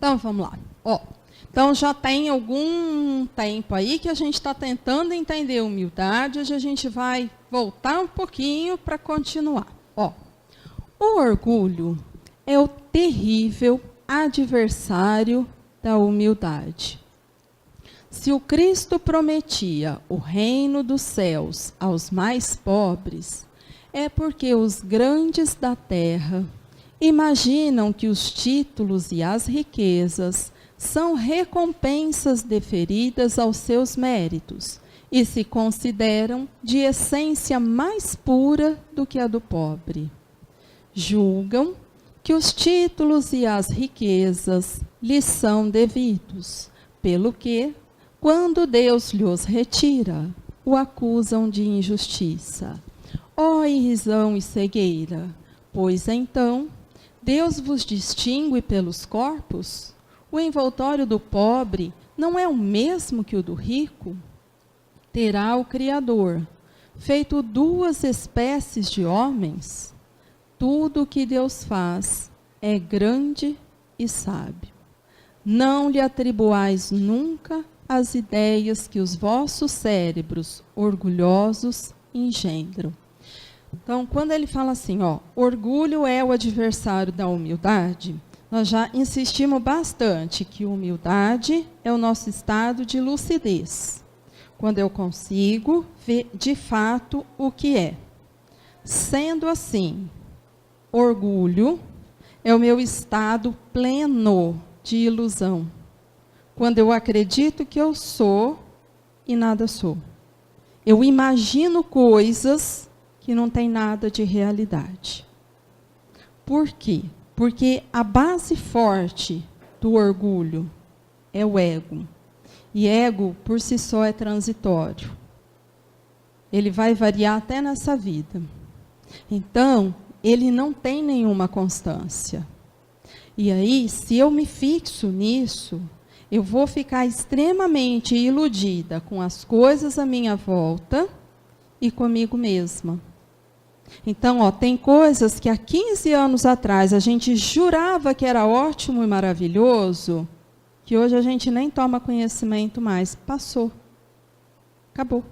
Então, vamos lá. Então, já tem algum tempo aí que a gente está tentando entender humildade. Hoje a gente vai voltar um pouquinho para continuar. O orgulho é o terrível adversário da humildade. Se o Cristo prometia o reino dos céus aos mais pobres, é porque os grandes da terra imaginam que os títulos e as riquezas são recompensas deferidas aos seus méritos e se consideram de essência mais pura do que a do pobre. Julgam que os títulos e as riquezas lhes são devidos, pelo que, quando Deus lhos retira, o acusam de injustiça. Ó irrisão e cegueira! Pois então, Deus vos distingue pelos corpos? O envoltório do pobre não é o mesmo que o do rico? Terá o Criador feito duas espécies de homens? Tudo o que Deus faz é grande e sábio. Não lhe atribuais nunca as ideias que os vossos cérebros orgulhosos engendram. Então, quando ele fala assim, orgulho é o adversário da humildade, nós já insistimos bastante que humildade é o nosso estado de lucidez, quando eu consigo ver de fato o que é. Sendo assim, orgulho é o meu estado pleno de ilusão, quando eu acredito que eu sou e nada sou. Eu imagino coisas que não tem nada de realidade. Por quê? Porque a base forte do orgulho é o ego. E ego, por si só, é transitório. Ele vai variar até nessa vida. Então, ele não tem nenhuma constância. E aí, se eu me fixo nisso, eu vou ficar extremamente iludida com as coisas à minha volta e comigo mesma. Então, tem coisas que há 15 anos atrás a gente jurava que era ótimo e maravilhoso, que hoje a gente nem toma conhecimento mais. Passou. Acabou.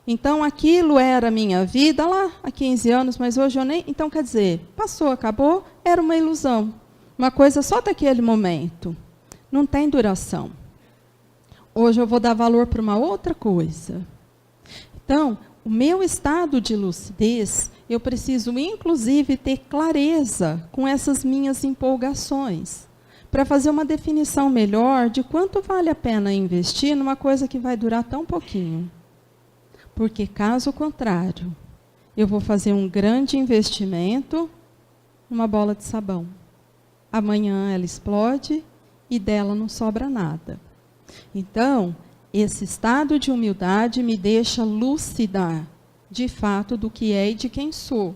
Então, aquilo era a minha vida lá há 15 anos, mas hoje eu nem... Então, quer dizer, passou, acabou, era uma ilusão. Uma coisa só daquele momento. Não tem duração. Hoje eu vou dar valor para uma outra coisa. Então, o meu estado de lucidez, eu preciso, inclusive, ter clareza com essas minhas empolgações, para fazer uma definição melhor de quanto vale a pena investir numa coisa que vai durar tão pouquinho. Porque, caso contrário, eu vou fazer um grande investimento numa bola de sabão. Amanhã ela explode e dela não sobra nada. Então, esse estado de humildade me deixa lúcida, de fato, do que é e de quem sou.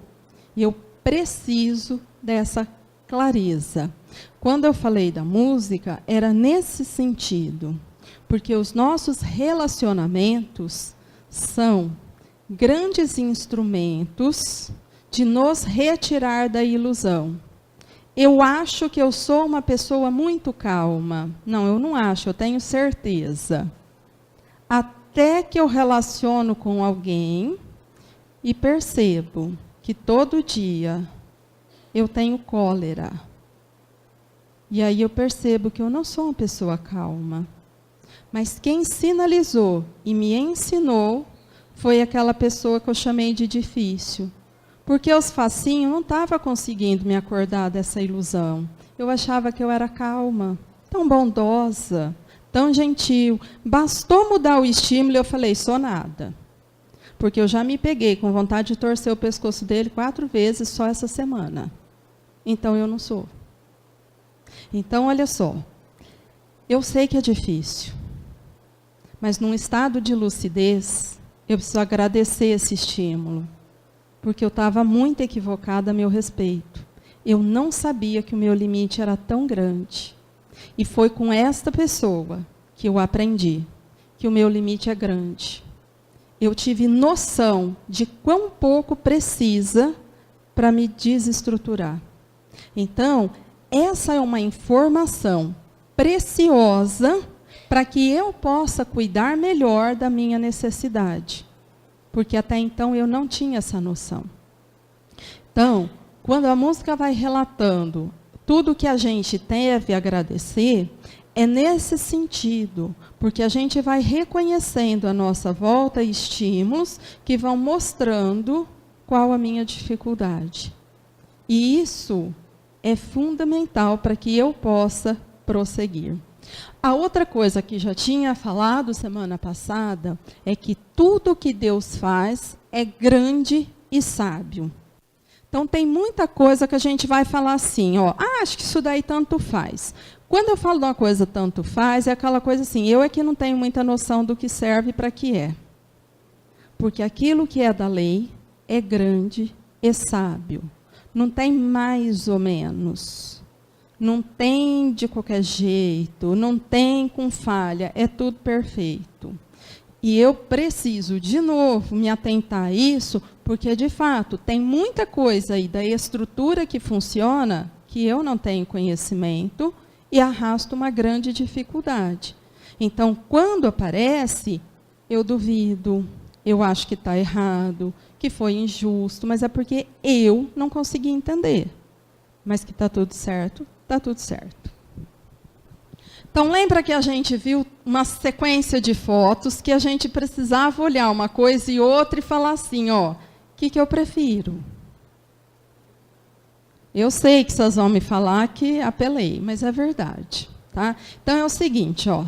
E eu preciso dessa clareza. Quando eu falei da música, era nesse sentido. Porque os nossos relacionamentos são grandes instrumentos de nos retirar da ilusão. Eu acho que eu sou uma pessoa muito calma. Não, eu não acho, eu tenho certeza. Até que eu relaciono com alguém e percebo que todo dia eu tenho cólera. E aí eu percebo que eu não sou uma pessoa calma. Mas quem sinalizou e me ensinou foi aquela pessoa que eu chamei de difícil. Porque os facinhos não estavam conseguindo me acordar dessa ilusão. Eu achava que eu era calma, tão bondosa, tão gentil. Bastou mudar o estímulo e eu falei, sou nada. Porque eu já me peguei com vontade de torcer o pescoço dele 4 vezes só essa semana. Então eu não sou. Então, olha só. Eu sei que é difícil. Mas num estado de lucidez, eu preciso agradecer esse estímulo. Porque eu estava muito equivocada a meu respeito. Eu não sabia que o meu limite era tão grande. E foi com esta pessoa que eu aprendi que o meu limite é grande. Eu tive noção de quão pouco precisa para me desestruturar. Então, essa é uma informação preciosa para que eu possa cuidar melhor da minha necessidade. Porque até então eu não tinha essa noção. Então, quando a música vai relatando tudo que a gente deve agradecer, é nesse sentido, porque a gente vai reconhecendo à nossa volta estímulos que vão mostrando qual a minha dificuldade. E isso é fundamental para que eu possa prosseguir. A outra coisa que já tinha falado semana passada é que tudo que Deus faz é grande e sábio. Então, tem muita coisa que a gente vai falar assim, ó, acho que isso daí tanto faz. Quando eu falo de uma coisa tanto faz, é aquela coisa assim, eu é que não tenho muita noção do que serve e para que é. Porque aquilo que é da lei é grande e sábio. Não tem mais ou menos. Não tem de qualquer jeito, não tem com falha, é tudo perfeito. E eu preciso, de novo, me atentar a isso, porque, de fato, tem muita coisa aí da estrutura que funciona que eu não tenho conhecimento e arrasto uma grande dificuldade. Então, quando aparece, eu duvido, eu acho que está errado, que foi injusto, mas é porque eu não consegui entender. Mas que está tudo certo, está tudo certo. Então, lembra que a gente viu uma sequência de fotos que a gente precisava olhar uma coisa e outra e falar assim, ó, o que eu prefiro? Eu sei que vocês vão me falar que apelei, mas é verdade. Tá? Então, é o seguinte, ó.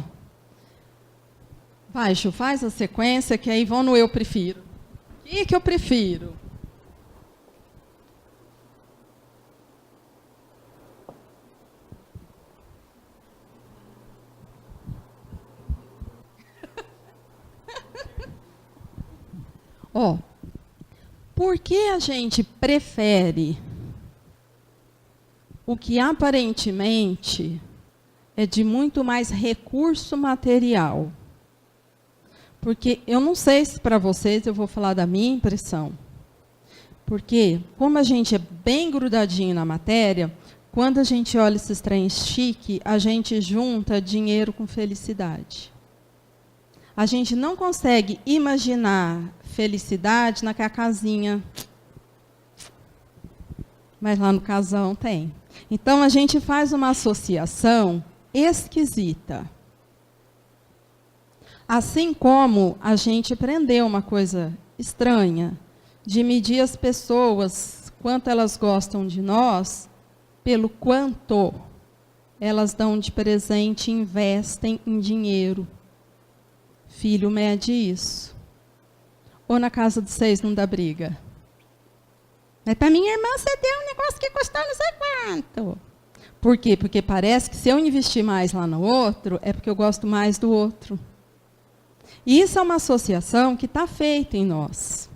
Vai, Ju, faz a sequência, que aí vão no eu prefiro. O que eu prefiro? Ó, por que a gente prefere o que aparentemente é de muito mais recurso material? Porque eu não sei se para vocês, eu vou falar da minha impressão. Porque, como a gente é bem grudadinho na matéria, quando a gente olha esses trens chique, a gente junta dinheiro com felicidade. A gente não consegue imaginar felicidade naquela casinha. Mas lá no casão tem. Então, a gente faz uma associação esquisita. Assim como a gente aprendeu uma coisa estranha, de medir as pessoas, quanto elas gostam de nós, pelo quanto elas dão de presente e investem em dinheiro. Filho mede isso. Ou na casa de vocês não dá briga? Mas para minha irmã você deu um negócio que custou não sei quanto. Por quê? Porque parece que se eu investir mais lá no outro, é porque eu gosto mais do outro. E isso é uma associação que está feita em nós.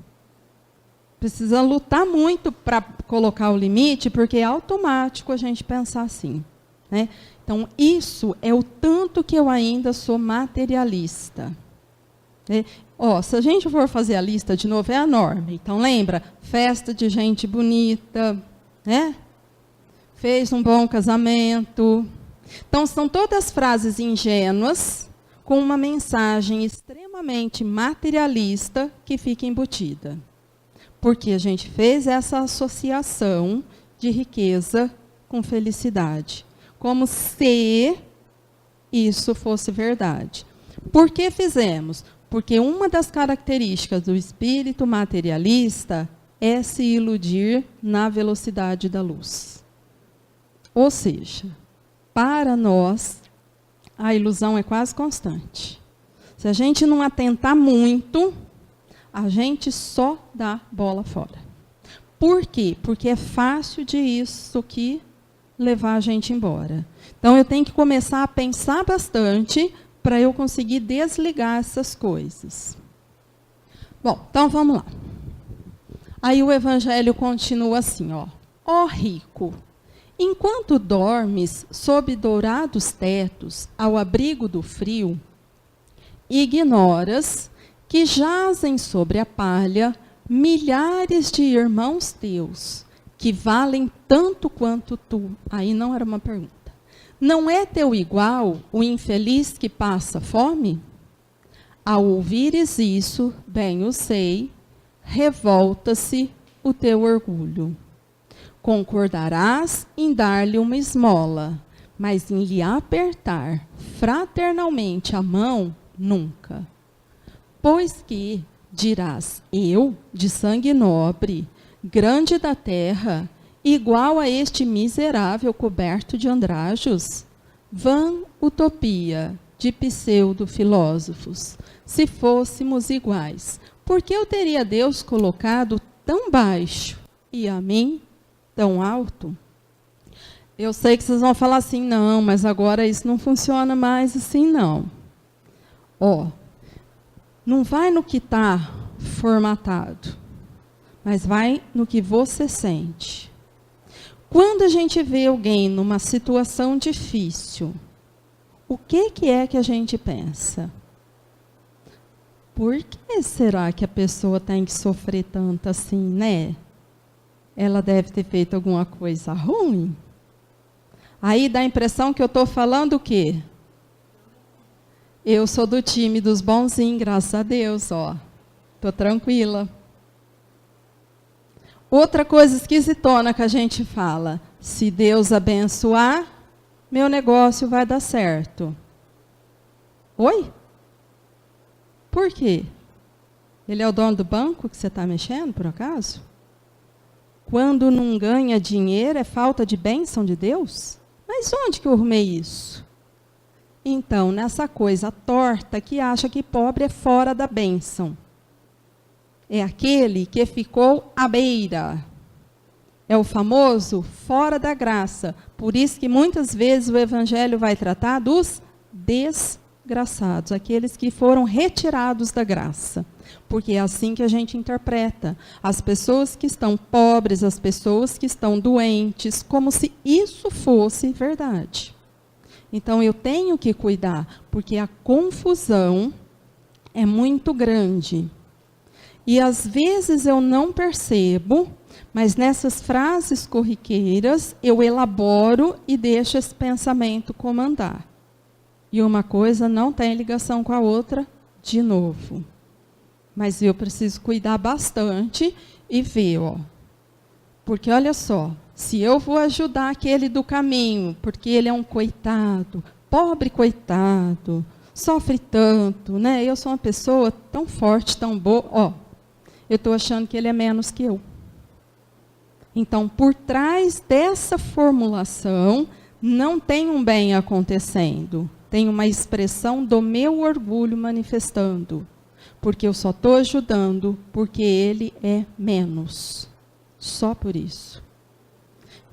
Precisa lutar muito para colocar o limite, porque é automático a gente pensar assim. Né? Então, isso é o tanto que eu ainda sou materialista. Né? Ó, se a gente for fazer a lista de novo, é a norma. Então, lembra? Festa de gente bonita, né? Fez um bom casamento. Então, são todas frases ingênuas, com uma mensagem extremamente materialista que fica embutida. Porque a gente fez essa associação de riqueza com felicidade. Como se isso fosse verdade. Por que fizemos? Porque uma das características do espírito materialista é se iludir na velocidade da luz. Ou seja, para nós, a ilusão é quase constante. Se a gente não atentar muito, a gente só dá bola fora. Por quê? Porque é fácil de isso que levar a gente embora. Então, eu tenho que começar a pensar bastante para eu conseguir desligar essas coisas. Bom, então vamos lá. Aí o evangelho continua assim, ó. Ó rico, enquanto dormes sob dourados tetos, ao abrigo do frio, ignoras que jazem sobre a palha milhares de irmãos teus, que valem tanto quanto tu. Aí não era uma pergunta. Não é teu igual o infeliz que passa fome? Ao ouvires isso, bem o sei, revolta-se o teu orgulho. Concordarás em dar-lhe uma esmola, mas em lhe apertar fraternalmente a mão, nunca. Pois que, dirás, eu, de sangue nobre, grande da terra, igual a este miserável coberto de andrajos? Vã utopia de pseudo-filósofos. Se fôssemos iguais, por que eu teria Deus colocado tão baixo e a mim tão alto? Eu sei que vocês vão falar assim, não, mas agora isso não funciona mais assim, não. Ó, não vai no que está formatado, mas vai no que você sente. Quando a gente vê alguém numa situação difícil, o que é que a gente pensa? Por que será que a pessoa tem que sofrer tanto assim, né? Ela deve ter feito alguma coisa ruim. Aí dá a impressão que eu estou falando o quê? Eu sou do time dos bonzinhos, graças a Deus, ó. Estou tranquila. Outra coisa esquisitona que a gente fala, se Deus abençoar, meu negócio vai dar certo. Oi? Por quê? Ele é o dono do banco que você está mexendo, por acaso? Quando não ganha dinheiro, é falta de bênção de Deus? Mas onde que eu arrumei isso? Então, nessa coisa torta que acha que pobre é fora da bênção. É aquele que ficou à beira. É o famoso fora da graça. Por isso que muitas vezes o Evangelho vai tratar dos desgraçados, aqueles que foram retirados da graça. Porque é assim que a gente interpreta. As pessoas que estão pobres, as pessoas que estão doentes, como se isso fosse verdade. Então, eu tenho que cuidar, porque a confusão é muito grande. E, às vezes, eu não percebo, mas nessas frases corriqueiras, eu elaboro e deixo esse pensamento comandar. E uma coisa não tem ligação com a outra, de novo. Mas eu preciso cuidar bastante e ver, ó. Porque, olha só, se eu vou ajudar aquele do caminho, porque ele é um coitado, pobre coitado, sofre tanto, né? Eu sou uma pessoa tão forte, tão boa, ó. Eu estou achando que ele é menos que eu. Então, por trás dessa formulação, não tem um bem acontecendo. Tem uma expressão do meu orgulho manifestando. Porque eu só estou ajudando porque ele é menos. Só por isso.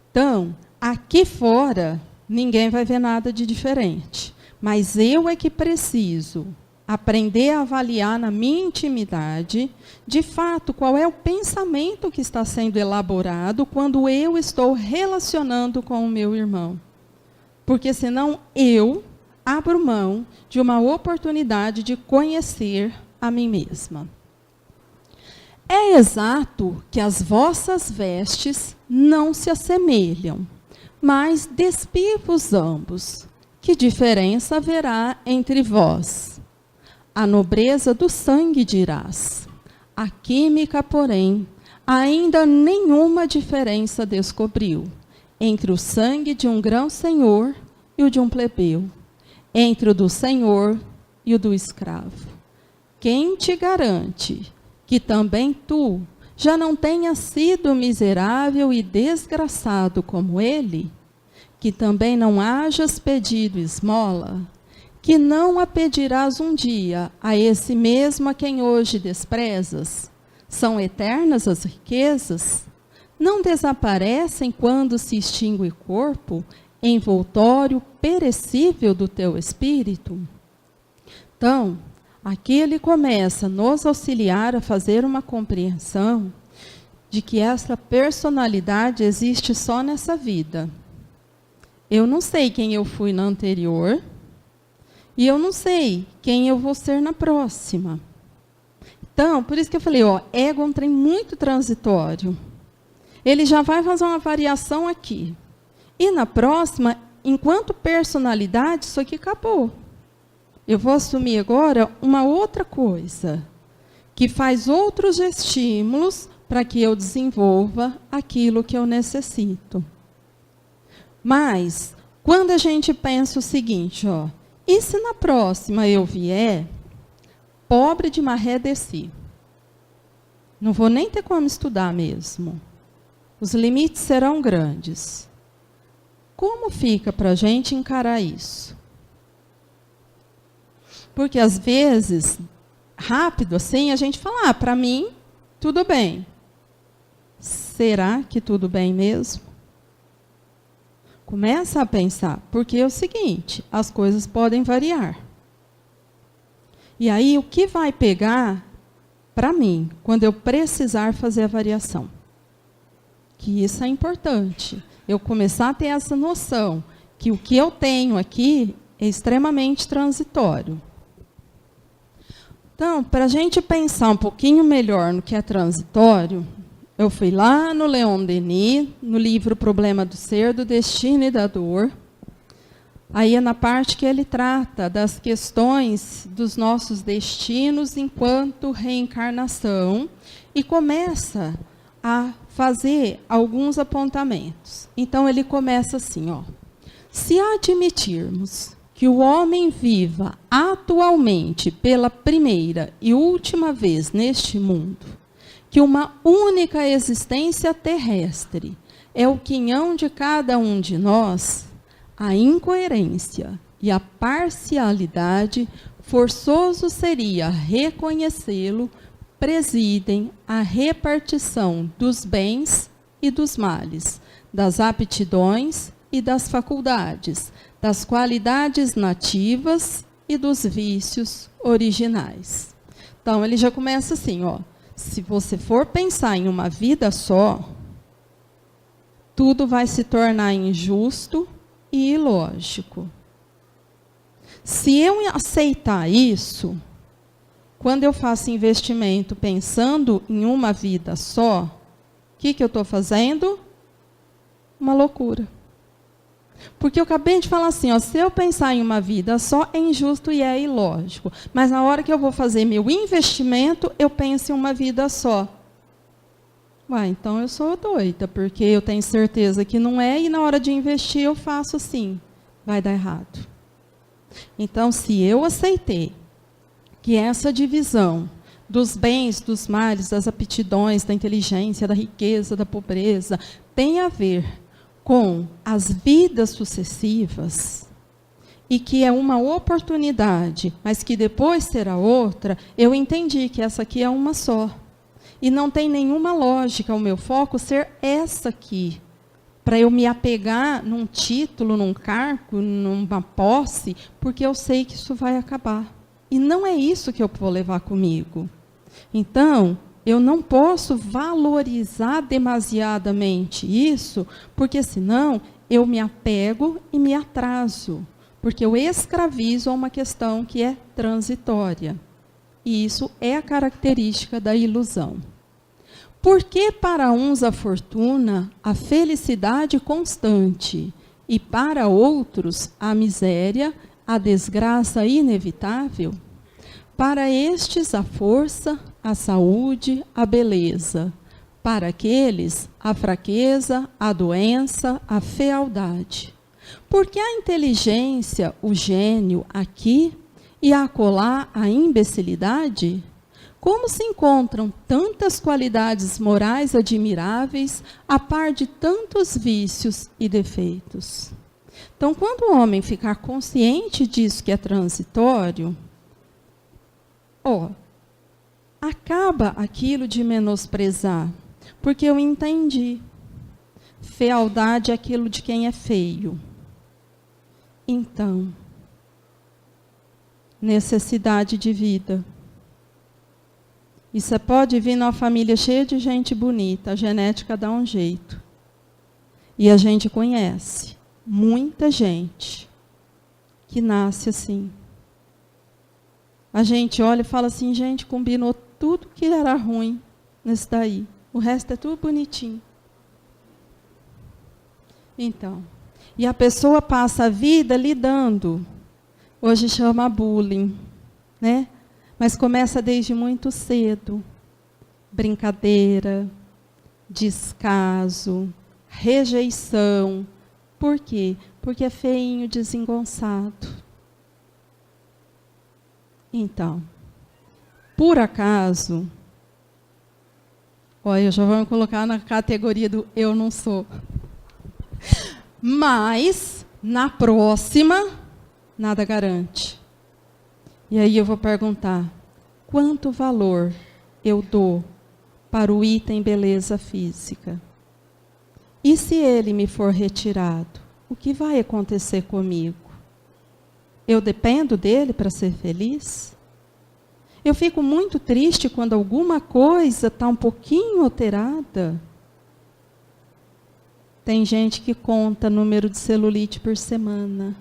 Então, aqui fora, ninguém vai ver nada de diferente. Mas eu é que preciso aprender a avaliar na minha intimidade, de fato, qual é o pensamento que está sendo elaborado quando eu estou relacionando com o meu irmão. Porque senão eu abro mão de uma oportunidade de conhecer a mim mesma. É exato que as vossas vestes não se assemelham, mas despivo-vos ambos. Que diferença haverá entre vós? A nobreza do sangue dirás. A química, porém, ainda nenhuma diferença descobriu entre o sangue de um grão-senhor e o de um plebeu, entre o do senhor e o do escravo. Quem te garante que também tu já não tenhas sido miserável e desgraçado como ele? Que também não hajas pedido esmola? Que não a pedirás um dia a esse mesmo a quem hoje desprezas? São eternas as riquezas? Não desaparecem quando se extingue o corpo, envoltório perecível do teu espírito? Então, aqui ele começa a nos auxiliar a fazer uma compreensão de que essa personalidade existe só nessa vida. Eu não sei quem eu fui na anterior, e eu não sei quem eu vou ser na próxima. Então, por isso que eu falei, ó, ego é um trem muito transitório. ele já vai fazer uma variação aqui. E na próxima, enquanto personalidade, isso aqui acabou. Eu vou assumir agora uma outra coisa, que faz outros estímulos para que eu desenvolva aquilo que eu necessito. Mas, quando a gente pensa o seguinte, ó, e se na próxima eu vier, pobre de maré desci? Não vou nem ter como estudar mesmo. Os limites serão grandes. Como fica para a gente encarar isso? Porque, às vezes, rápido assim, a gente fala, para mim, tudo bem. Será que tudo bem mesmo? Começa a pensar, porque é o seguinte, as coisas podem variar. E aí, o que vai pegar para mim, quando eu precisar fazer a variação? Que isso é importante. Eu começar a ter essa noção, que o que eu tenho aqui é extremamente transitório. Então, para a gente pensar um pouquinho melhor no que é transitório, eu fui lá no Leon Denis, no livro Problema do Ser, do Destino e da Dor. Aí é na parte que ele trata das questões dos nossos destinos enquanto reencarnação e começa a fazer alguns apontamentos. Então, ele começa assim, ó. Se admitirmos que o homem viva atualmente pela primeira e última vez neste mundo, que uma única existência terrestre é o quinhão de cada um de nós, a incoerência e a parcialidade, forçoso seria reconhecê-lo, presidem a repartição dos bens e dos males, das aptidões e das faculdades, das qualidades nativas e dos vícios originais. Então, ele já começa assim, ó. Se você for pensar em uma vida só, tudo vai se tornar injusto e ilógico. Se eu aceitar isso, quando eu faço investimento pensando em uma vida só, o que eu estou fazendo? Uma loucura. Porque eu acabei de falar assim, ó, se eu pensar em uma vida só, é injusto e é ilógico. Mas na hora que eu vou fazer meu investimento, eu penso em uma vida só. Ué, então eu sou doida, porque eu tenho certeza que não é, e na hora de investir eu faço assim. Vai dar errado. Então, se eu aceitei que essa divisão dos bens, dos males, das aptidões, da inteligência, da riqueza, da pobreza, tem a ver com as vidas sucessivas, e que é uma oportunidade, mas que depois será outra, eu entendi que essa aqui é uma só. E não tem nenhuma lógica o meu foco ser essa aqui, para eu me apegar num título, num cargo, numa posse, porque eu sei que isso vai acabar. E não é isso que eu vou levar comigo. Então, eu não posso valorizar demasiadamente isso, porque senão eu me apego e me atraso, porque eu escravizo a uma questão que é transitória. E isso é a característica da ilusão. Porque para uns a fortuna, a felicidade constante, e para outros a miséria, a desgraça inevitável? Para estes a força, a saúde, a beleza. Para aqueles, a fraqueza, a doença, a fealdade. Porque a inteligência, o gênio, aqui, e acolá a imbecilidade? Como se encontram tantas qualidades morais admiráveis, a par de tantos vícios e defeitos? Então, quando o homem ficar consciente disso que é transitório, acaba aquilo de menosprezar, porque eu entendi. Fealdade é aquilo de quem é feio. Então, necessidade de vida. E você pode vir numa família cheia de gente bonita, a genética dá um jeito. E a gente conhece muita gente que nasce assim. A gente olha e fala assim, gente, combinou tudo que era ruim nesse daí. O resto é tudo bonitinho. Então, e a pessoa passa a vida lidando. Hoje chama bullying, né? Mas começa desde muito cedo. Brincadeira, descaso, rejeição. Por quê? Porque é feinho, desengonçado. Então, por acaso, olha, já vamos colocar na categoria do eu não sou. Mas, na próxima, nada garante. E aí eu vou perguntar, quanto valor eu dou para o item beleza física? E se ele me for retirado, o que vai acontecer comigo? Eu dependo dele para ser feliz? Eu fico muito triste quando alguma coisa está um pouquinho alterada. Tem gente que conta número de celulite por semana.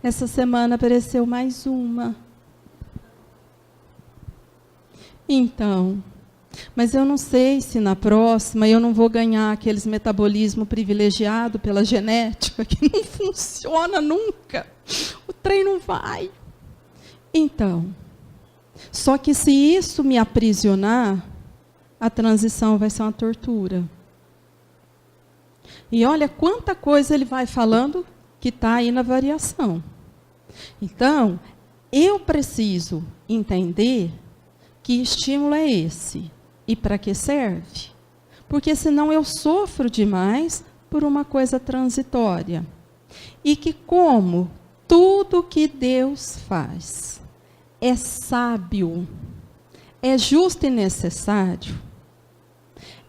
Essa semana apareceu mais uma. Então, mas eu não sei se na próxima eu não vou ganhar aqueles metabolismo privilegiado pela genética, que não funciona nunca. O trem não vai. Então, só que se isso me aprisionar, a transição vai ser uma tortura. E olha quanta coisa ele vai falando que está aí na variação. Então, eu preciso entender que estímulo é esse e para que serve. Porque senão eu sofro demais por uma coisa transitória. E que como tudo que Deus faz é sábio, é justo e necessário,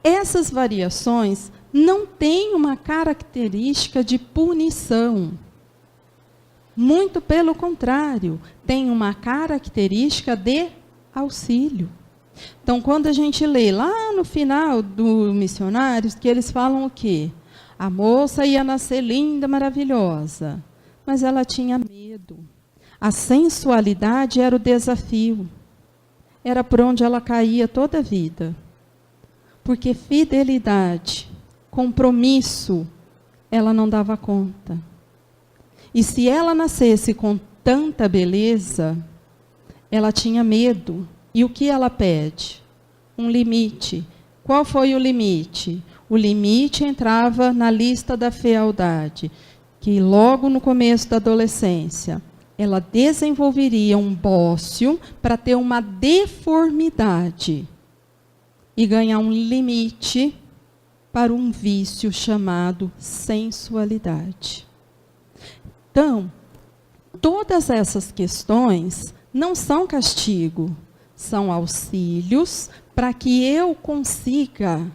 essas variações não têm uma característica de punição. Muito pelo contrário, tem uma característica de auxílio. Então, quando a gente lê lá no final do Missionários, que eles falam o quê? A moça ia nascer linda, maravilhosa, mas ela tinha medo. A sensualidade era o desafio. Era por onde ela caía toda a vida. Porque fidelidade, compromisso, ela não dava conta. E se ela nascesse com tanta beleza, ela tinha medo. E o que ela pede? Um limite. Qual foi o limite? O limite entrava na lista da fealdade, que logo no começo da adolescência, ela desenvolveria um bócio para ter uma deformidade e ganhar um limite para um vício chamado sensualidade. Então, todas essas questões não são castigo, são auxílios para que eu consiga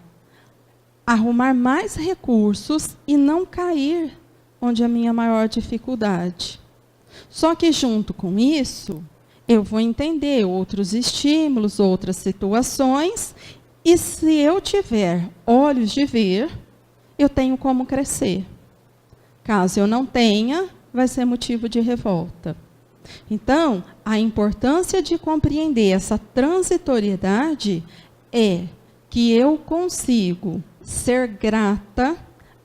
arrumar mais recursos e não cair onde é a minha maior dificuldade. Só que junto com isso, eu vou entender outros estímulos, outras situações, e se eu tiver olhos de ver, eu tenho como crescer. Caso eu não tenha, vai ser motivo de revolta. Então, a importância de compreender essa transitoriedade é que eu consigo ser grata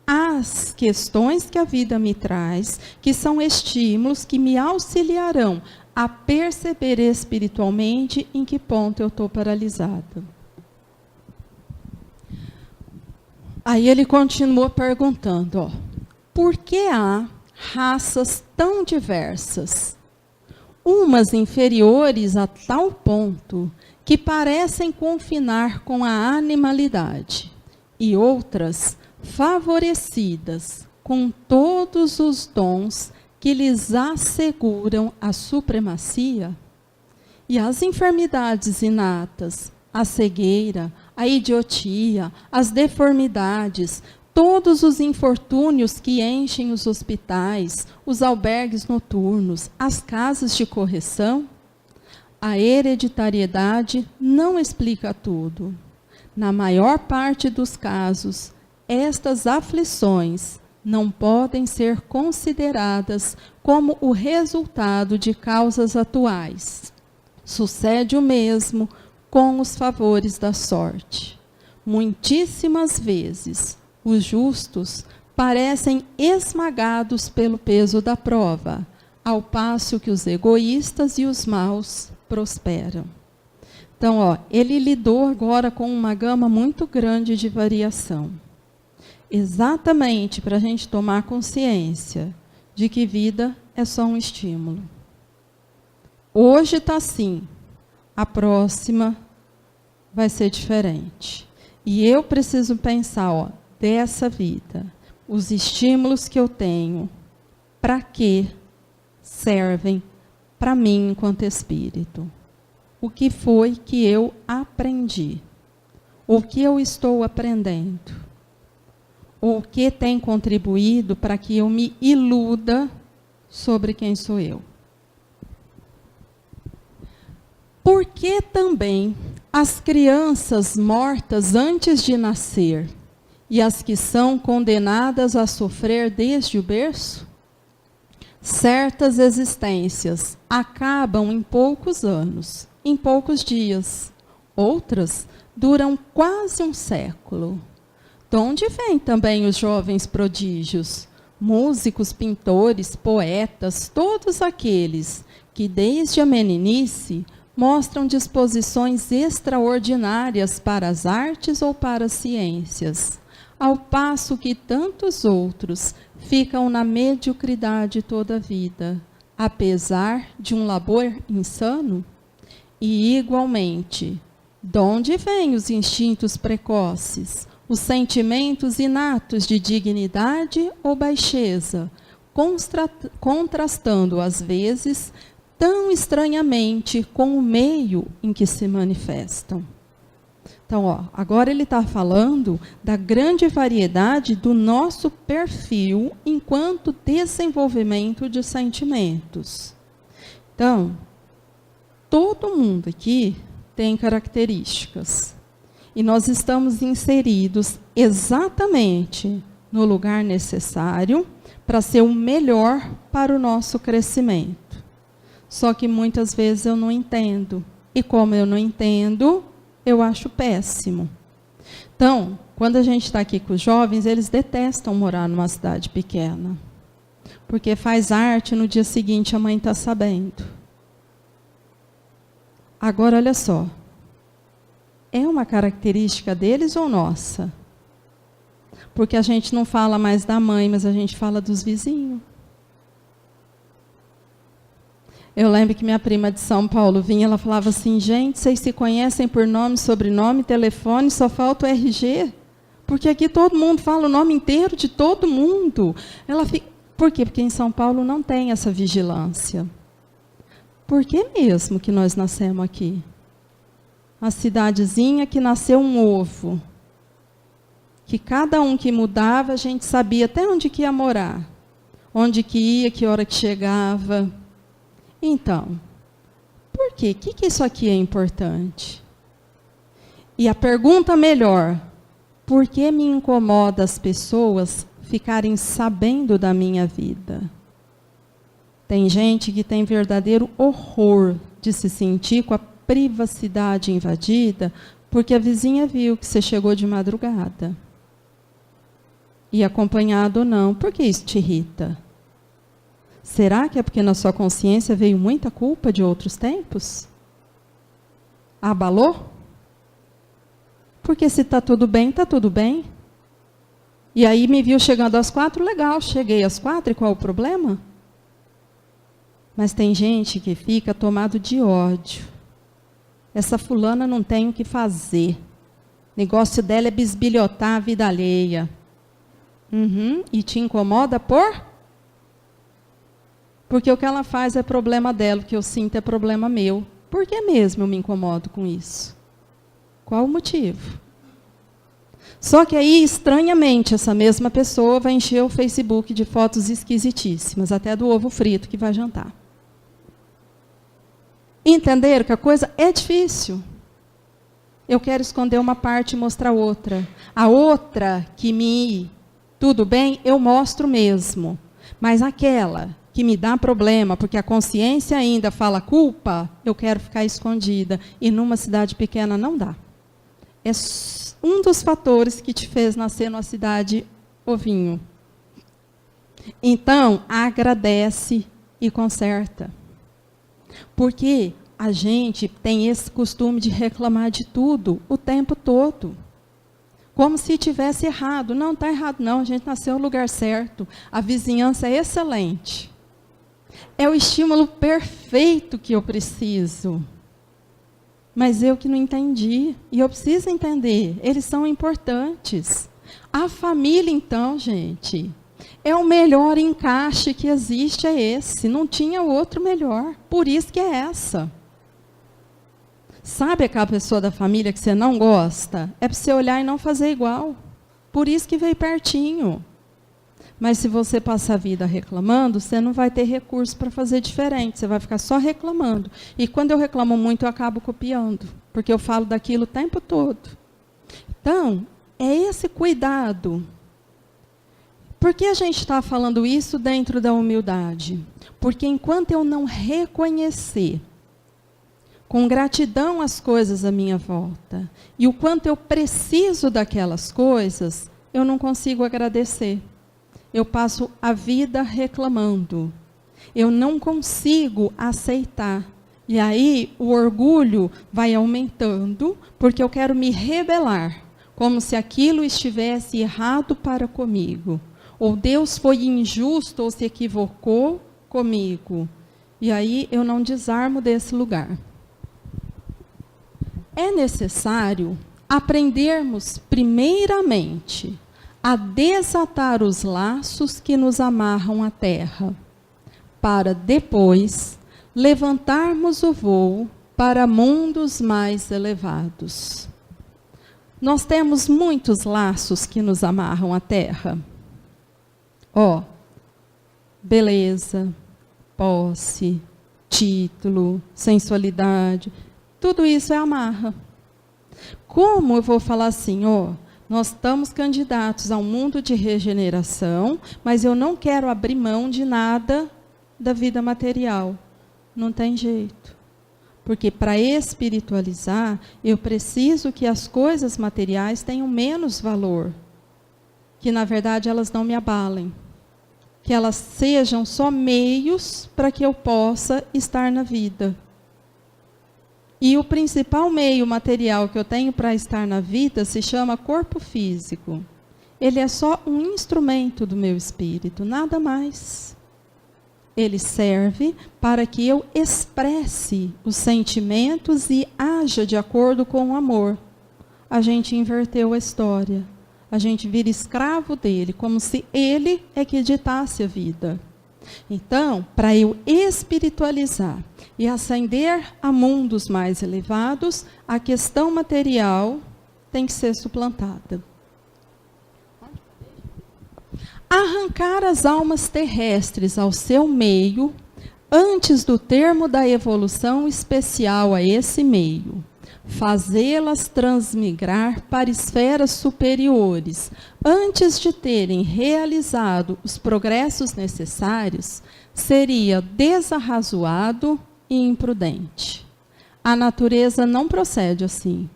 às questões que a vida me traz, que são estímulos que me auxiliarão a perceber espiritualmente em que ponto eu estou paralisada. Aí ele continua perguntando, ó, por que há raças tão diversas? Umas inferiores a tal ponto que parecem confinar com a animalidade, e outras favorecidas com todos os dons que lhes asseguram a supremacia? E as enfermidades inatas, a cegueira, a idiotia, as deformidades, todos os infortúnios que enchem os hospitais, os albergues noturnos, as casas de correção? A hereditariedade não explica tudo. Na maior parte dos casos, estas aflições não podem ser consideradas como o resultado de causas atuais. Sucede o mesmo com os favores da sorte. Muitíssimas vezes, os justos parecem esmagados pelo peso da prova, ao passo que os egoístas e os maus prosperam. Então, ele lidou agora com uma gama muito grande de variação. Exatamente para a gente tomar consciência de que vida é só um estímulo. Hoje está assim, a próxima vai ser diferente. E eu preciso pensar, dessa vida, os estímulos que eu tenho, para que servem para mim enquanto espírito? O que foi que eu aprendi? O que eu estou aprendendo? O que tem contribuído para que eu me iluda sobre quem sou eu? Por que também as crianças mortas antes de nascer e as que são condenadas a sofrer desde o berço? Certas existências acabam em poucos anos, em poucos dias. Outras duram quase um século. De onde vêm também os jovens prodígios? Músicos, pintores, poetas, todos aqueles que desde a meninice mostram disposições extraordinárias para as artes ou para as ciências, ao passo que tantos outros ficam na mediocridade toda a vida, apesar de um labor insano? E, igualmente, de onde vêm os instintos precoces, os sentimentos inatos de dignidade ou baixeza, contrastando, às vezes, tão estranhamente com o meio em que se manifestam? Então, agora ele está falando da grande variedade do nosso perfil enquanto desenvolvimento de sentimentos. Então, todo mundo aqui tem características. E nós estamos inseridos exatamente no lugar necessário para ser o melhor para o nosso crescimento. Só que muitas vezes eu não entendo. E como eu não entendo, eu acho péssimo. Então, quando a gente está aqui com os jovens, eles detestam morar numa cidade pequena. Porque faz arte, no dia seguinte a mãe está sabendo. Agora, olha só. É uma característica deles ou nossa? Porque a gente não fala mais da mãe, mas a gente fala dos vizinhos. Eu lembro que minha prima de São Paulo vinha, ela falava assim, gente, vocês se conhecem por nome, sobrenome, telefone, só falta o RG? Porque aqui todo mundo fala o nome inteiro de todo mundo. Por quê? Porque em São Paulo não tem essa vigilância. Por que mesmo que nós nascemos aqui? A cidadezinha que nasceu um ovo. Que cada um que mudava, a gente sabia até onde que ia morar. Onde que ia, que hora que chegava. Então, por quê? O que isso aqui é importante? E a pergunta melhor, por que me incomoda as pessoas ficarem sabendo da minha vida? Tem gente que tem verdadeiro horror de se sentir com a privacidade invadida, porque a vizinha viu que você chegou de madrugada. E acompanhado ou não, por que isso te irrita? Será que é porque na sua consciência veio muita culpa de outros tempos? Abalou? Porque se está tudo bem, está tudo bem. E aí me viu chegando às 4, legal, cheguei às 4, e qual o problema? Mas tem gente que fica tomado de ódio. Essa fulana não tem o que fazer. O negócio dela é bisbilhotar a vida alheia. E te incomoda porque o que ela faz é problema dela, o que eu sinto é problema meu. Por que mesmo eu me incomodo com isso? Qual o motivo? Só que aí, estranhamente, essa mesma pessoa vai encher o Facebook de fotos esquisitíssimas, até do ovo frito que vai jantar. Entenderam que a coisa é difícil? Eu quero esconder uma parte e mostrar outra. A outra que tudo bem, eu mostro mesmo. Mas aquela que me dá problema, porque a consciência ainda fala culpa, eu quero ficar escondida. E numa cidade pequena não dá. É um dos fatores que te fez nascer numa cidade ovinho. Então, agradece e conserta. Porque a gente tem esse costume de reclamar de tudo o tempo todo. Como se tivesse errado. Não está errado não, a gente nasceu no lugar certo. A vizinhança é excelente. É o estímulo perfeito que eu preciso. Mas eu que não entendi. E eu preciso entender. Eles são importantes. A família, então, gente, é o melhor encaixe que existe, é esse. Não tinha outro melhor. Por isso que é essa. Sabe aquela pessoa da família que você não gosta? É para você olhar e não fazer igual. Por isso que veio pertinho. Mas se você passar a vida reclamando, você não vai ter recurso para fazer diferente. Você vai ficar só reclamando. E quando eu reclamo muito, eu acabo copiando. Porque eu falo daquilo o tempo todo. Então, é esse cuidado. Por que a gente está falando isso dentro da humildade? Porque enquanto eu não reconhecer com gratidão as coisas à minha volta, e o quanto eu preciso daquelas coisas, eu não consigo agradecer. Eu passo a vida reclamando. Eu não consigo aceitar. E aí o orgulho vai aumentando, porque eu quero me rebelar, como se aquilo estivesse errado para comigo. Ou Deus foi injusto ou se equivocou comigo. E aí eu não desarmo desse lugar. É necessário aprendermos, primeiramente, a desatar os laços que nos amarram à terra, para depois levantarmos o voo para mundos mais elevados. Nós temos muitos laços que nos amarram à terra. Beleza, posse, título, sensualidade, tudo isso é amarra. Como eu vou falar assim, nós estamos candidatos a um mundo de regeneração, mas eu não quero abrir mão de nada da vida material. Não tem jeito. Porque para espiritualizar, eu preciso que as coisas materiais tenham menos valor. Que, na verdade, elas não me abalem. Que elas sejam só meios para que eu possa estar na vida. E o principal meio material que eu tenho para estar na vida se chama corpo físico. Ele é só um instrumento do meu espírito, nada mais. Ele serve para que eu expresse os sentimentos e haja de acordo com o amor. A gente inverteu a história. A gente vira escravo dele, como se ele é que ditasse a vida. Então, para eu espiritualizar e ascender a mundos mais elevados, a questão material tem que ser suplantada. Arrancar as almas terrestres ao seu meio, antes do termo da evolução especial a esse meio, fazê-las transmigrar para esferas superiores, antes de terem realizado os progressos necessários, seria desarrazoado e imprudente. A natureza não procede assim.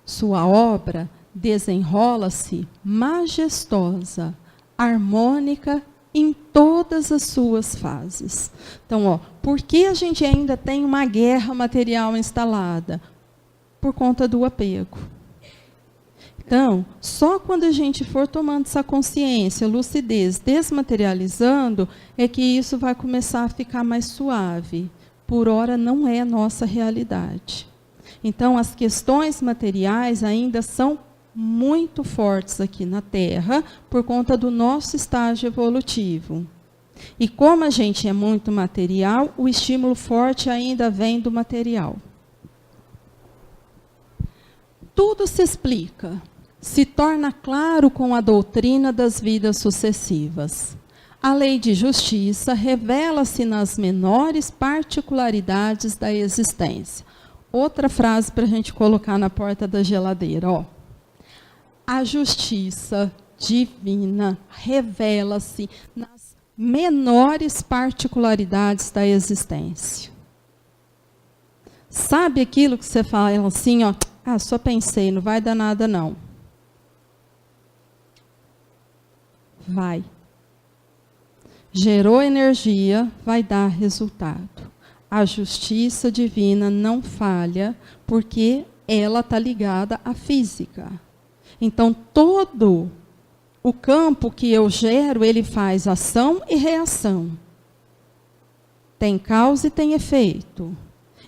Sua obra desenrola-se majestosa, harmônica em todas as suas fases. Então, por que a gente ainda tem uma guerra material instalada? Por conta do apego. Então, só quando a gente for tomando essa consciência, lucidez, desmaterializando, é que isso vai começar a ficar mais suave. Por ora, não é a nossa realidade. Então, as questões materiais ainda são muito fortes aqui na Terra, por conta do nosso estágio evolutivo. E como a gente é muito material, o estímulo forte ainda vem do material. Tudo se explica, se torna claro com a doutrina das vidas sucessivas. A lei de justiça revela-se nas menores particularidades da existência. Outra frase para a gente colocar na porta da geladeira. A justiça divina revela-se nas menores particularidades da existência. Sabe aquilo que você fala assim, só pensei, não vai dar nada não. Vai. Gerou energia, vai dar resultado. A justiça divina não falha, porque ela está ligada à física. Então, todo o campo que eu gero, ele faz ação e reação. Tem causa e tem efeito.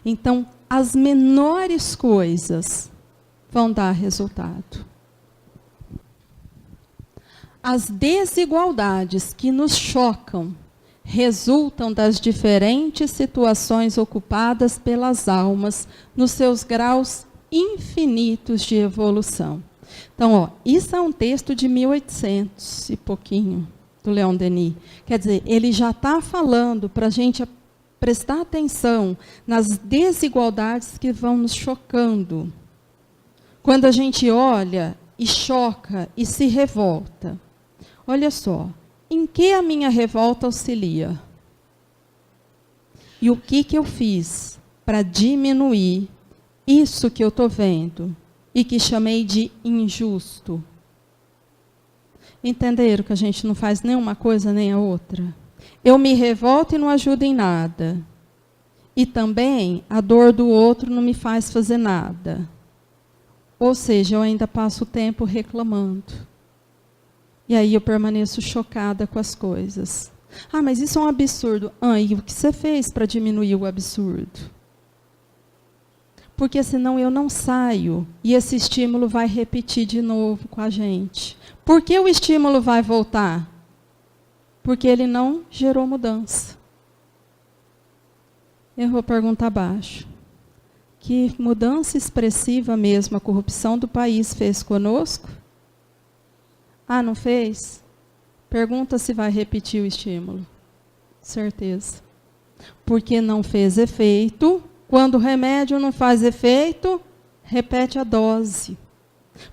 Então, as menores coisas vão dar resultado. As desigualdades que nos chocam resultam das diferentes situações ocupadas pelas almas nos seus graus infinitos de evolução. Então, isso é um texto de 1800 e pouquinho, do Leon Denis. Quer dizer, ele já está falando para a gente prestar atenção nas desigualdades que vão nos chocando. Quando a gente olha e choca e se revolta, olha só, em que a minha revolta auxilia? E o que eu fiz para diminuir isso que eu estou vendo e que chamei de injusto? Entenderam que a gente não faz nem uma coisa nem a outra? Eu me revolto e não ajudo em nada. E também a dor do outro não me faz fazer nada. Ou seja, eu ainda passo o tempo reclamando. E aí eu permaneço chocada com as coisas. Ah, mas isso é um absurdo. Ah, e o que você fez para diminuir o absurdo? Porque senão eu não saio e esse estímulo vai repetir de novo com a gente. Por que o estímulo vai voltar? Porque ele não gerou mudança. Eu vou perguntar abaixo. Que mudança expressiva mesmo a corrupção do país fez conosco? Ah, não fez? Pergunta se vai repetir o estímulo. Certeza. Porque não fez efeito. Quando o remédio não faz efeito, repete a dose.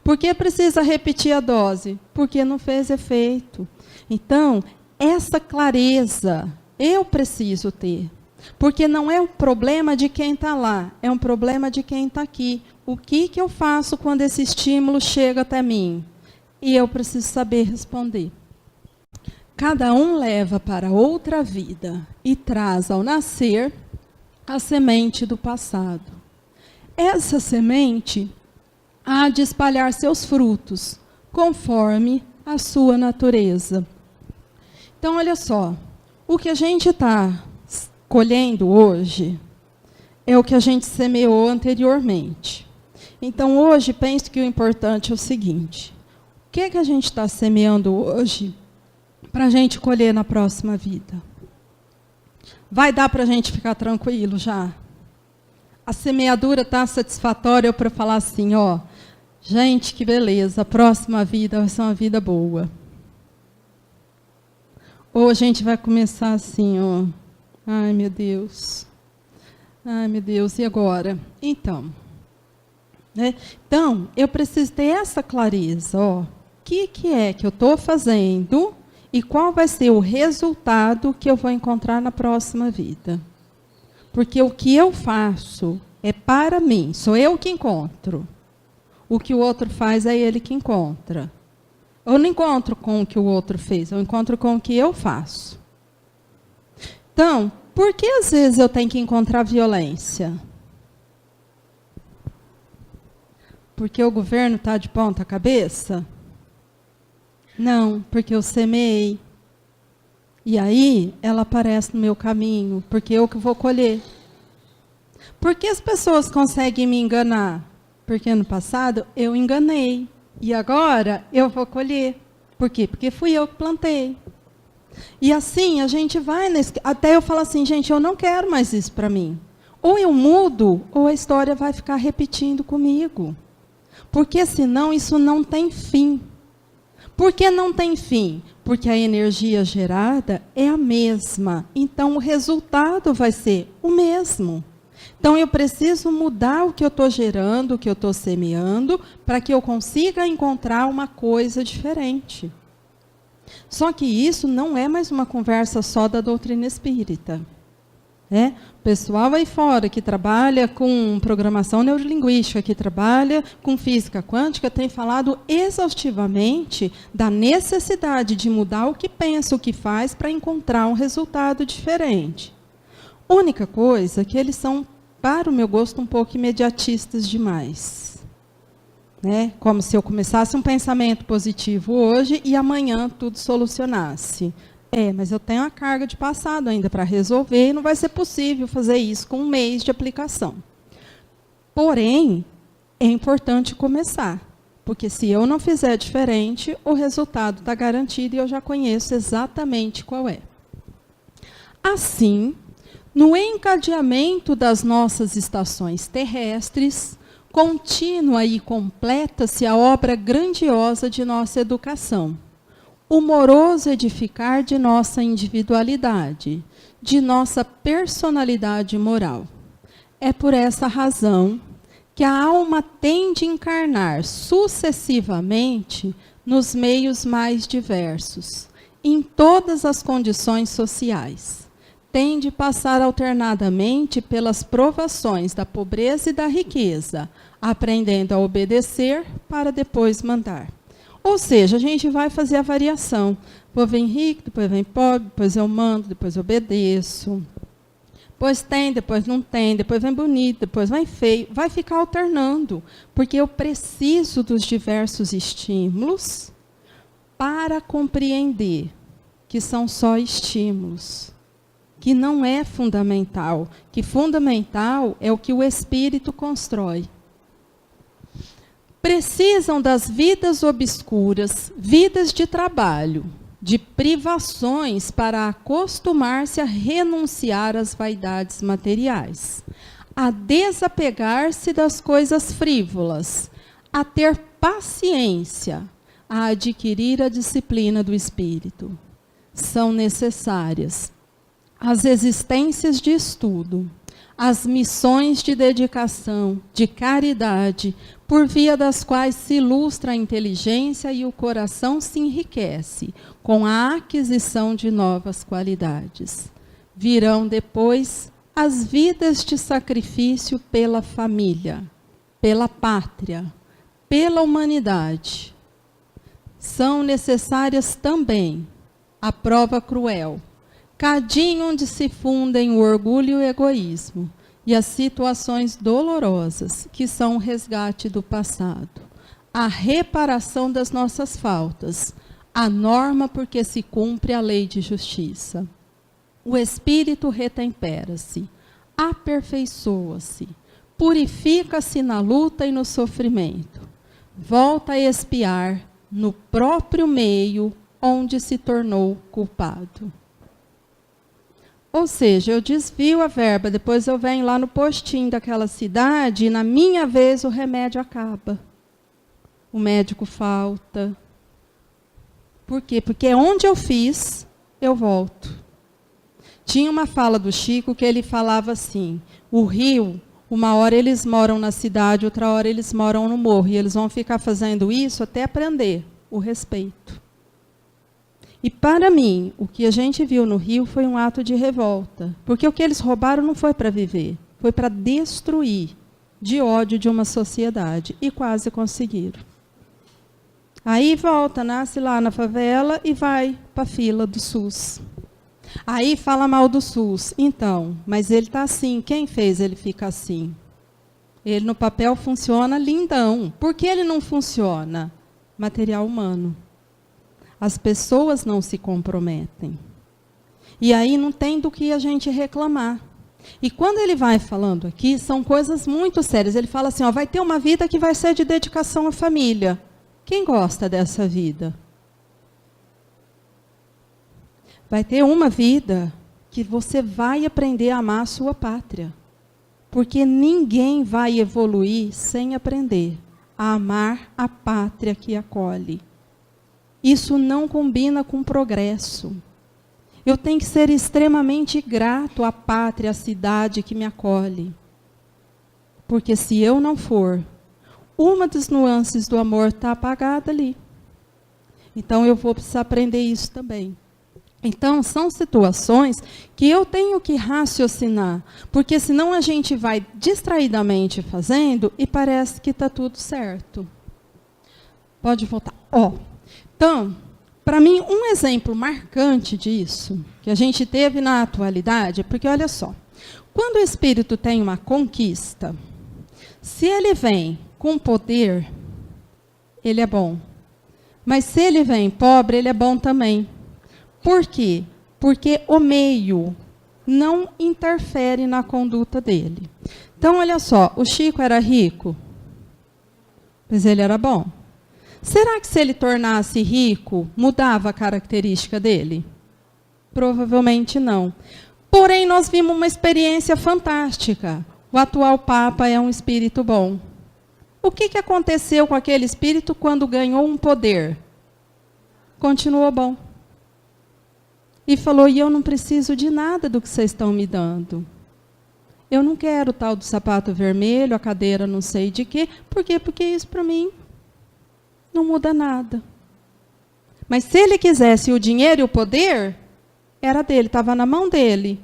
Por que precisa repetir a dose? Porque não fez efeito. Então, essa clareza eu preciso ter. Porque não é um problema de quem está lá, é um problema de quem está aqui. O que eu faço quando esse estímulo chega até mim? E eu preciso saber responder. Cada um leva para outra vida e traz ao nascer a semente do passado. Essa semente há de espalhar seus frutos, conforme a sua natureza. Então, olha só, o que a gente está colhendo hoje é o que a gente semeou anteriormente. Então, hoje, penso que o importante é o seguinte: o que a gente está semeando hoje para a gente colher na próxima vida? Vai dar para a gente ficar tranquilo já? A semeadura está satisfatória para falar assim, ó, gente, que beleza, a próxima vida vai ser uma vida boa. Ou a gente vai começar assim, ó, ai meu Deus, e agora? Então, né? Então, eu preciso ter essa clareza, ó, o que é que eu estou fazendo e qual vai ser o resultado que eu vou encontrar na próxima vida. Porque o que eu faço é para mim, sou eu que encontro. O que o outro faz é ele que encontra. Eu não encontro com o que o outro fez, eu encontro com o que eu faço. Então, por que às vezes eu tenho que encontrar violência? Porque o governo está de ponta cabeça? Não, porque eu semeei. E aí, ela aparece no meu caminho, porque eu que vou colher. Por que as pessoas conseguem me enganar? Porque no passado eu enganei. E agora eu vou colher. Por quê? Porque fui eu que plantei. E assim, a gente vai... até eu falar assim, gente, eu não quero mais isso para mim. Ou eu mudo, ou a história vai ficar repetindo comigo. Porque senão isso não tem fim. Por que não tem fim? Porque a energia gerada é a mesma. Então, o resultado vai ser o mesmo. Então, eu preciso mudar o que eu estou gerando, o que eu estou semeando, para que eu consiga encontrar uma coisa diferente. Só que isso não é mais uma conversa só da doutrina espírita. né? O pessoal aí fora que trabalha com programação neurolinguística, que trabalha com física quântica, tem falado exaustivamente da necessidade de mudar o que pensa, o que faz, para encontrar um resultado diferente. Única coisa que eles são, para o meu gosto, um pouco imediatistas demais. Né? Como se eu começasse um pensamento positivo hoje e amanhã tudo solucionasse. Mas eu tenho uma carga de passado ainda para resolver e não vai ser possível fazer isso com um mês de aplicação. Porém, é importante começar, porque se eu não fizer diferente, o resultado está garantido e eu já conheço exatamente qual é. Assim, no encadeamento das nossas estações terrestres, contínua e completa-se a obra grandiosa de nossa educação. O moroso edificar de nossa individualidade, de nossa personalidade moral. É por essa razão que a alma tende a encarnar sucessivamente nos meios mais diversos, em todas as condições sociais. Tende a passar alternadamente pelas provações da pobreza e da riqueza, aprendendo a obedecer para depois mandar. Ou seja, a gente vai fazer a variação. Depois vem rico, depois vem pobre, depois eu mando, depois eu obedeço. Depois tem, depois não tem, depois vem bonito, depois vem feio. Vai ficar alternando, porque eu preciso dos diversos estímulos para compreender que são só estímulos, que não é fundamental, que fundamental é o que o espírito constrói. Precisam das vidas obscuras, vidas de trabalho, de privações para acostumar-se a renunciar às vaidades materiais, a desapegar-se das coisas frívolas, a ter paciência, a adquirir a disciplina do espírito. São necessárias as existências de estudo, as missões de dedicação, de caridade, por via das quais se ilustra a inteligência e o coração se enriquece com a aquisição de novas qualidades. Virão depois as vidas de sacrifício pela família, pela pátria, pela humanidade. São necessárias também a prova cruel, cadinho onde se fundem o orgulho e o egoísmo, e as situações dolorosas, que são o resgate do passado, a reparação das nossas faltas, a norma porque se cumpre a lei de justiça. O espírito retempera-se, aperfeiçoa-se, purifica-se na luta e no sofrimento, volta a expiar no próprio meio onde se tornou culpado. Ou seja, eu desvio a verba, depois eu venho lá no postinho daquela cidade e na minha vez o remédio acaba. O médico falta. Por quê? Porque onde eu fiz, eu volto. Tinha uma fala do Chico que ele falava assim, o rio, uma hora eles moram na cidade, outra hora eles moram no morro, e eles vão ficar fazendo isso até aprender o respeito. E para mim, o que a gente viu no Rio foi um ato de revolta. Porque o que eles roubaram não foi para viver, foi para destruir de ódio de uma sociedade. E quase conseguiram. Aí volta, nasce lá na favela e vai para a fila do SUS. Aí fala mal do SUS. Então, mas ele está assim, quem fez ele ficar assim? Ele no papel funciona lindão. Por que ele não funciona? Material humano. As pessoas não se comprometem. E aí não tem do que a gente reclamar. E quando ele vai falando aqui, são coisas muito sérias. Ele fala assim, ó, vai ter uma vida que vai ser de dedicação à família. Quem gosta dessa vida? Vai ter uma vida que você vai aprender a amar a sua pátria. Porque ninguém vai evoluir sem aprender a amar a pátria que acolhe. Isso não combina com progresso. Eu tenho que ser extremamente grato à pátria, à cidade que me acolhe. Porque se eu não for, uma das nuances do amor está apagada ali. Então eu vou precisar aprender isso também. Então, são situações que eu tenho que raciocinar, porque senão a gente vai distraidamente fazendo e parece que está tudo certo. Pode voltar. Então, para mim, um exemplo marcante disso, que a gente teve na atualidade, porque olha só, quando o espírito tem uma conquista, se ele vem com poder, ele é bom. Mas se ele vem pobre, ele é bom também. Por quê? Porque o meio não interfere na conduta dele. Então, olha só, o Chico era rico, mas ele era bom. Será que se ele tornasse rico, mudava a característica dele? Provavelmente não. Porém, nós vimos uma experiência fantástica. O atual Papa é um espírito bom. O que aconteceu com aquele espírito quando ganhou um poder? Continuou bom. E falou, e eu não preciso de nada do que vocês estão me dando. Eu não quero o tal do sapato vermelho, a cadeira não sei de quê. Por quê? Porque isso para mim não muda nada. Mas se ele quisesse o dinheiro e o poder, era dele, estava na mão dele.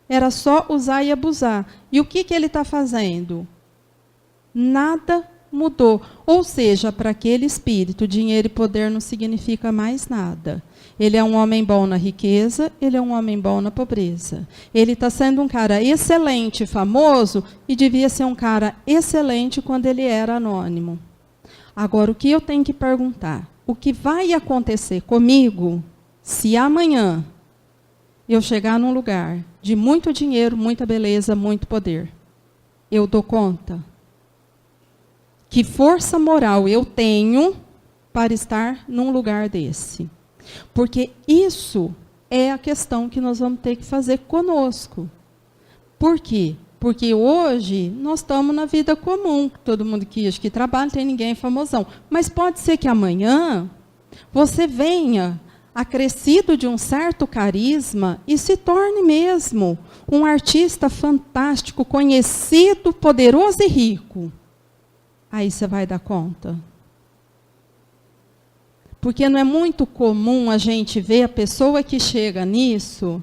Era só usar e abusar. E o que ele está fazendo? Nada mudou. Ou seja, para aquele espírito, dinheiro e poder não significa mais nada. Ele é um homem bom na riqueza, ele é um homem bom na pobreza. Ele está sendo um cara excelente, famoso, e devia ser um cara excelente quando ele era anônimo. Agora, o que eu tenho que perguntar? O que vai acontecer comigo se amanhã eu chegar num lugar de muito dinheiro, muita beleza, muito poder? Eu dou conta? Que força moral eu tenho para estar num lugar desse? Porque isso é a questão que nós vamos ter que fazer conosco. Por quê? Porque hoje nós estamos na vida comum. Todo mundo que acho que trabalha, não tem ninguém famosão. Mas pode ser que amanhã você venha acrescido de um certo carisma e se torne mesmo um artista fantástico, conhecido, poderoso e rico. Aí você vai dar conta. Porque não é muito comum a gente ver a pessoa que chega nisso,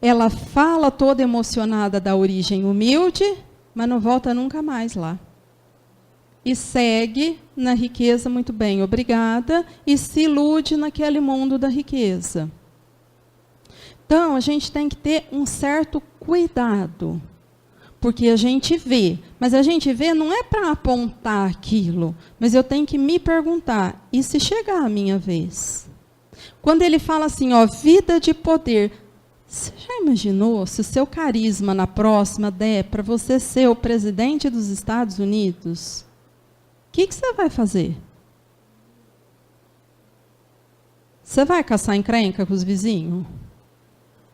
ela fala toda emocionada da origem humilde, mas não volta nunca mais lá. E segue na riqueza muito bem, obrigada, e se ilude naquele mundo da riqueza. Então, a gente tem que ter um certo cuidado. Porque a gente vê, mas a gente vê não é para apontar aquilo, mas eu tenho que me perguntar, e se chegar a minha vez? Quando ele fala assim, vida de poder, você já imaginou se o seu carisma na próxima der para você ser o presidente dos Estados Unidos? O que você vai fazer? Você vai caçar encrenca com os vizinhos?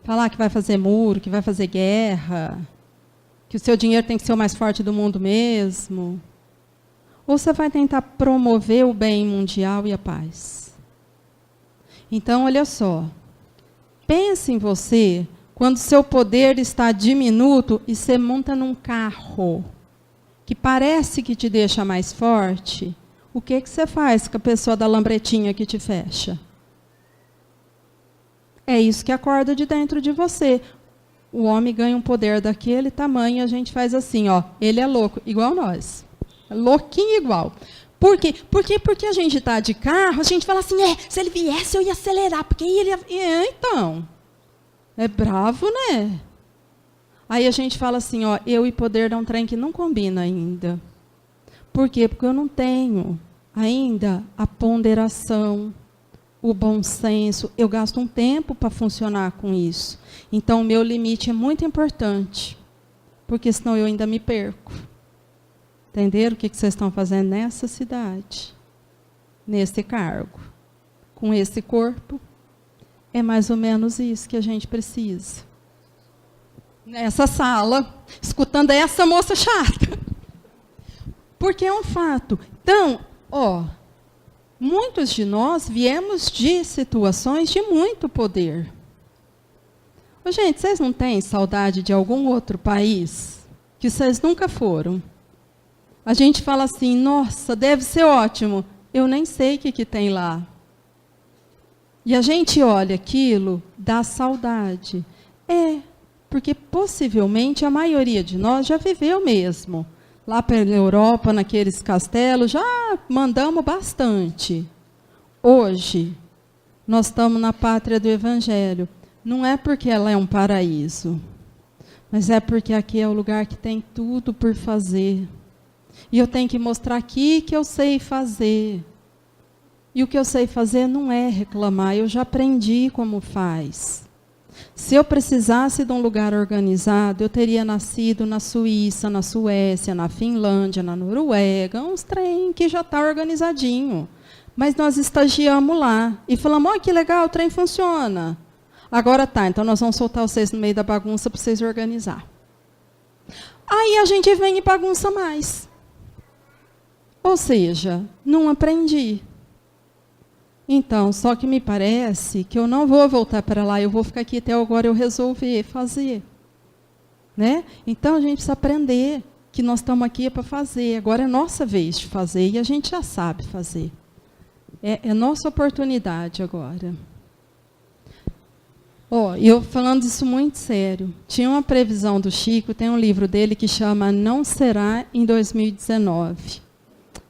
Falar que vai fazer muro, que vai fazer guerra? Que o seu dinheiro tem que ser o mais forte do mundo mesmo? Ou você vai tentar promover o bem mundial e a paz? Então, olha só. Pense em você quando seu poder está diminuto e você monta num carro que parece que te deixa mais forte. O que você faz com a pessoa da lambretinha que te fecha? É isso que acorda de dentro de você. O homem ganha um poder daquele tamanho e a gente faz assim, ele é louco, igual nós. Louquinho igual. Por quê? Porque a gente está de carro, a gente fala assim, se ele viesse eu ia acelerar, porque ele ia... então, é bravo, né? Aí a gente fala assim, eu e poder é um trem que não combina ainda. Por quê? Porque eu não tenho ainda a ponderação, o bom senso, eu gasto um tempo para funcionar com isso. Então, o meu limite é muito importante, porque senão eu ainda me perco. Entenderam o que vocês estão fazendo nessa cidade, nesse cargo, com esse corpo? É mais ou menos isso que a gente precisa. Nessa sala, escutando essa moça chata. Porque é um fato. Então, muitos de nós viemos de situações de muito poder. Gente, vocês não têm saudade de algum outro país que vocês nunca foram? A gente fala assim, nossa, deve ser ótimo. Eu nem sei o que tem lá. E a gente olha aquilo, dá saudade. Porque possivelmente a maioria de nós já viveu mesmo. Lá pela Europa, naqueles castelos, já mandamos bastante. Hoje, nós estamos na pátria do Evangelho. Não é porque ela é um paraíso, mas é porque aqui é o lugar que tem tudo por fazer. E eu tenho que mostrar aqui que eu sei fazer. E o que eu sei fazer não é reclamar, eu já aprendi como faz. Se eu precisasse de um lugar organizado, eu teria nascido na Suíça, na Suécia, na Finlândia, na Noruega, uns trem que já está organizadinho. Mas nós estagiamos lá e falamos, que legal, o trem funciona. Agora tá, então nós vamos soltar vocês no meio da bagunça para vocês organizar. Aí a gente vem e bagunça mais. Ou seja, não aprendi. Então, só que me parece que eu não vou voltar para lá, eu vou ficar aqui até agora eu resolver fazer. Né? Então, a gente precisa aprender que nós estamos aqui para fazer. Agora é nossa vez de fazer e a gente já sabe fazer. É nossa oportunidade agora. E eu falando isso muito sério. Tinha uma previsão do Chico, tem um livro dele que chama Não Será em 2019.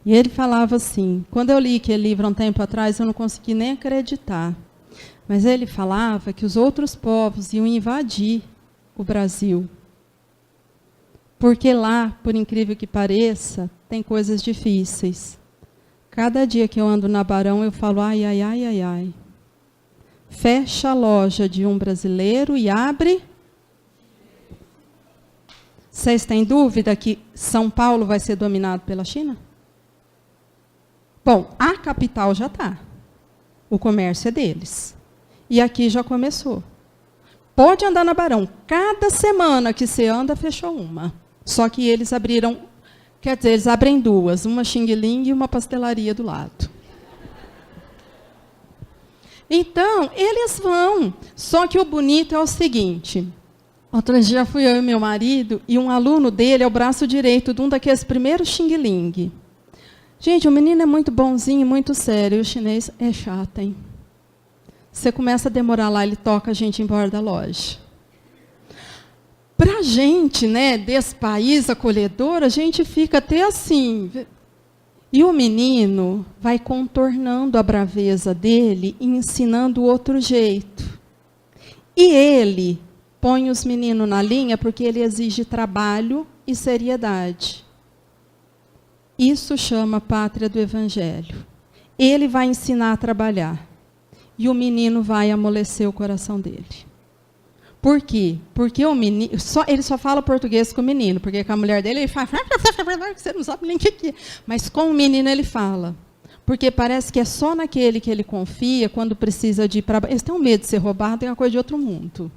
E ele falava assim, quando eu li aquele livro há um tempo atrás, eu não consegui nem acreditar. Mas ele falava que os outros povos iam invadir o Brasil. Porque lá, por incrível que pareça, tem coisas difíceis. Cada dia que eu ando na Barão, eu falo, ai, ai, ai, ai, ai. Fecha a loja de um brasileiro e abre. Vocês têm dúvida que São Paulo vai ser dominado pela China? Bom, a capital já está. O comércio é deles. E aqui já começou. Pode andar na Barão. Cada semana que você anda, fechou uma. Só que eles abriram, quer dizer, eles abrem duas. Uma Xing Ling e uma pastelaria do lado. Então, eles vão. Só que o bonito é o seguinte. Outro dia fui eu e meu marido, e um aluno dele é o braço direito de um daqueles primeiros Xing Ling. Gente, o menino é muito bonzinho, muito sério. E o chinês é chato, hein? Você começa a demorar lá, ele toca a gente embora da loja. Para a gente, né, desse país acolhedor, a gente fica até assim. E o menino vai contornando a braveza dele e ensinando outro jeito. E ele põe os meninos na linha porque ele exige trabalho e seriedade. Isso chama pátria do Evangelho. Ele vai ensinar a trabalhar. E o menino vai amolecer o coração dele. Por quê? Porque o menino, ele só fala português com o menino, porque com a mulher dele ele fala, você não sabe nem o que é. Mas com o menino ele fala. Porque parece que é só naquele que ele confia, quando precisa de ir para... Eles têm um medo de ser roubado, é uma coisa de outro mundo.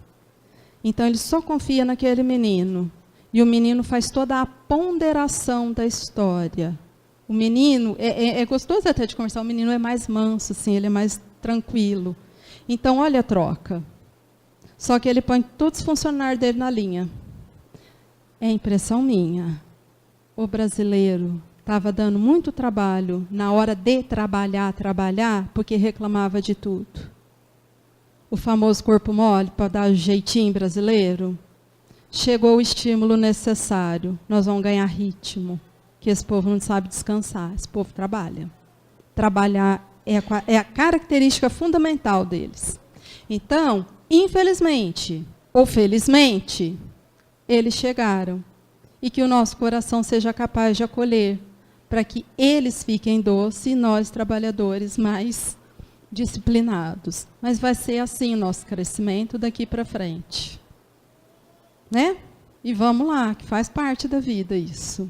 Então ele só confia naquele menino. E o menino faz toda a ponderação da história. O menino, é gostoso até de conversar, o menino é mais manso, assim, ele é mais tranquilo. Então, olha a troca. Só que ele põe todos os funcionários dele na linha. É impressão minha. O brasileiro estava dando muito trabalho na hora de trabalhar, porque reclamava de tudo. O famoso corpo mole, para dar o jeitinho brasileiro. Chegou o estímulo necessário. Nós vamos ganhar ritmo. Que esse povo não sabe descansar. Esse povo trabalha. Trabalhar é a característica fundamental deles. Então, infelizmente, ou felizmente, eles chegaram. E que o nosso coração seja capaz de acolher, para que eles fiquem doces e nós, trabalhadores, mais disciplinados. Mas vai ser assim o nosso crescimento daqui para frente. Né? E vamos lá, que faz parte da vida isso.